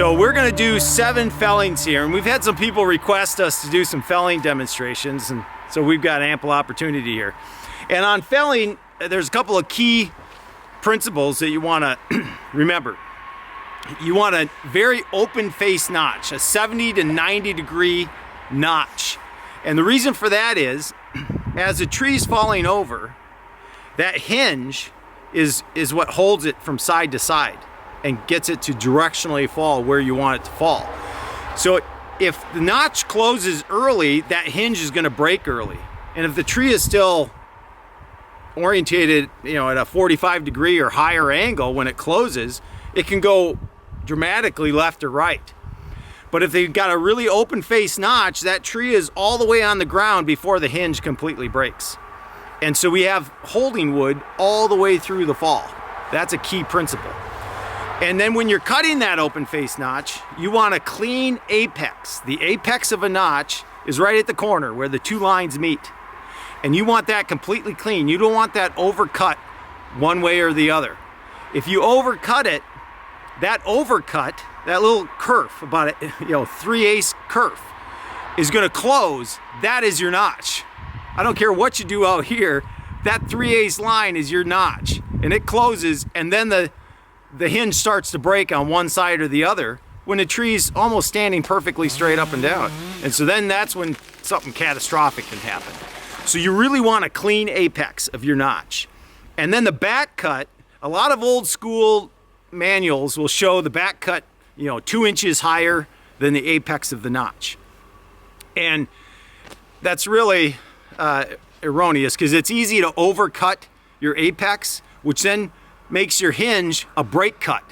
So we're gonna do 7 fellings here, and we've had some people request us to do some felling demonstrations, and so we've got ample opportunity here. And on felling, there's a couple of key principles that you wanna remember. You want a very open face notch, a 70 to 90 degree notch. And the reason for that is, as the tree's falling over, that hinge is what holds it from side to side and gets it to directionally fall where you want it to fall. So if the notch closes early, that hinge is gonna break early. And if the tree is still orientated, at a 45 degree or higher angle when it closes, it can go dramatically left or right. But if they've got a really open face notch, that tree is all the way on the ground before the hinge completely breaks. And so we have holding wood all the way through the fall. That's a key principle. And then when you're cutting that open face notch, you want a clean apex. The apex of a notch is right at the corner where the 2 lines meet. And you want that completely clean. You don't want that overcut one way or the other. If you overcut it, that overcut, that little kerf, about a 3/8 kerf, is gonna close. That is your notch. I don't care what you do out here, that 3/8 line is your notch. And it closes, and then the hinge starts to break on one side or the other when the tree's almost standing perfectly straight up and down. And so then that's when something catastrophic can happen. So you really want a clean apex of your notch. And then the back cut, a lot of old school manuals will show the back cut, 2 inches higher than the apex of the notch. And that's really erroneous, because it's easy to overcut your apex, which then makes your hinge a break cut.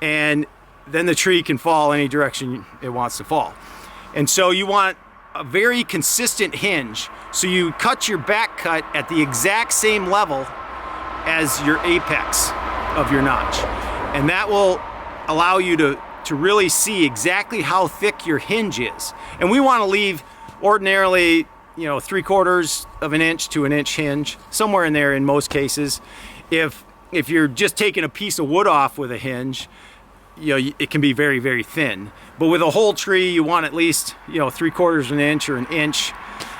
And then the tree can fall any direction it wants to fall. And so you want a very consistent hinge. So you cut your back cut at the exact same level as your apex of your notch. And that will allow you to really see exactly how thick your hinge is. And we want to leave ordinarily, 3/4 of an inch to an inch hinge, somewhere in there in most cases. If you're just taking a piece of wood off with a hinge, it can be very, very thin. But with a whole tree, you want at least, 3/4 of an inch or an inch.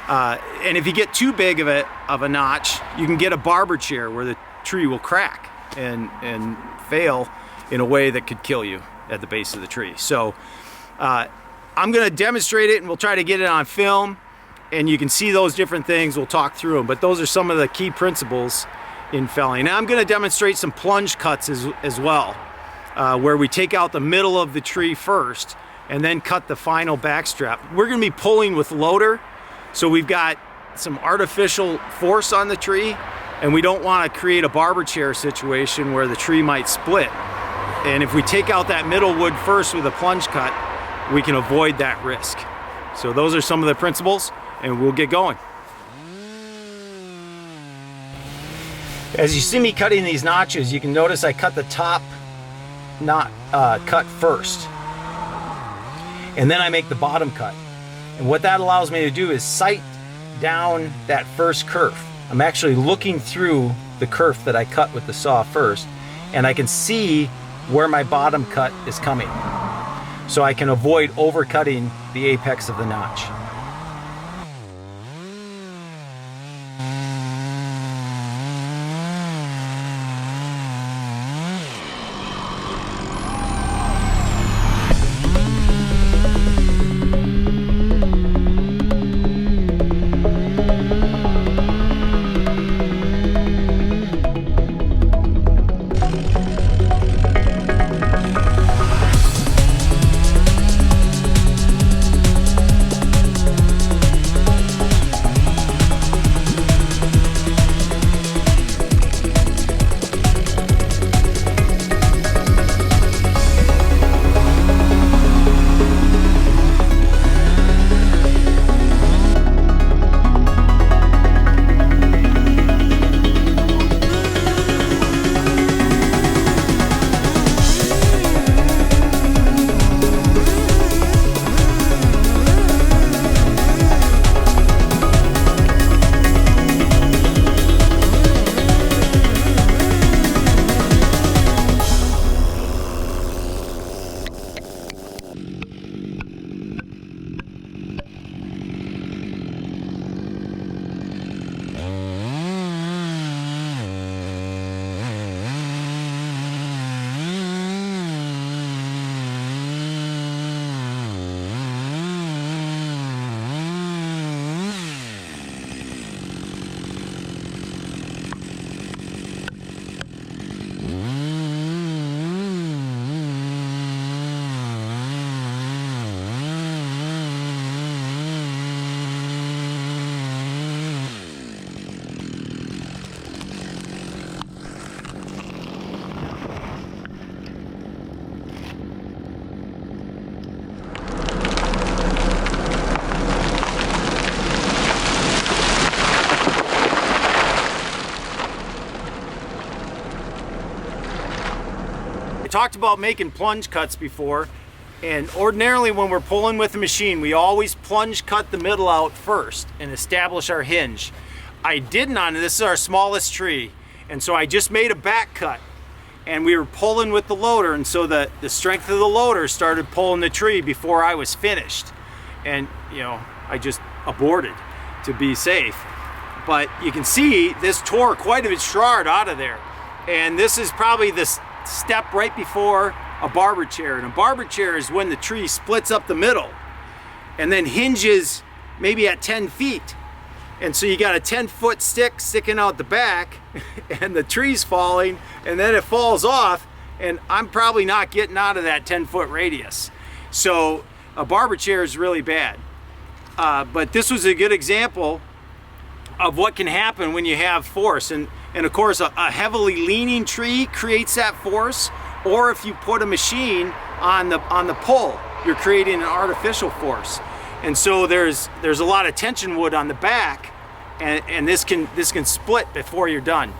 And if you get too big of a notch, you can get a barber chair where the tree will crack and fail in a way that could kill you at the base of the tree. So I'm gonna demonstrate it, and we'll try to get it on film, and you can see those different things. We'll talk through them, but those are some of the key principles in felling. Now I'm gonna demonstrate some plunge cuts as well, where we take out the middle of the tree first and then cut the final backstrap. We're gonna be pulling with loader, so we've got some artificial force on the tree, and we don't want to create a barber chair situation where the tree might split. And if we take out that middle wood first with a plunge cut, we can avoid that risk. So those are some of the principles, and we'll get going. As you see me cutting these notches, you can notice I cut the top cut first, and then I make the bottom cut. And what that allows me to do is sight down that first kerf. I'm actually looking through the kerf that I cut with the saw first, and I can see where my bottom cut is coming, so I can avoid overcutting the apex of the notch. talked about making plunge cuts before, and ordinarily when we're pulling with a machine, we always plunge cut the middle out first and establish our hinge. I didn't on this is our smallest tree, and so I just made a back cut, and we were pulling with the loader, and so the strength of the loader started pulling the tree before I was finished, and you know, I just aborted to be safe. But you can see this tore quite a bit shard out of there, and this is probably the step right before a barber chair. And a barber chair is when the tree splits up the middle and then hinges maybe at 10 feet. And so you got a 10-foot stick sticking out the back and the tree's falling, and then it falls off, and I'm probably not getting out of that 10-foot radius. So a barber chair is really bad. But this was a good example of what can happen when you have force. And of course, a heavily leaning tree creates that force, or if you put a machine on the pull, you're creating an artificial force. And so there's a lot of tension wood on the back, and this can split before you're done.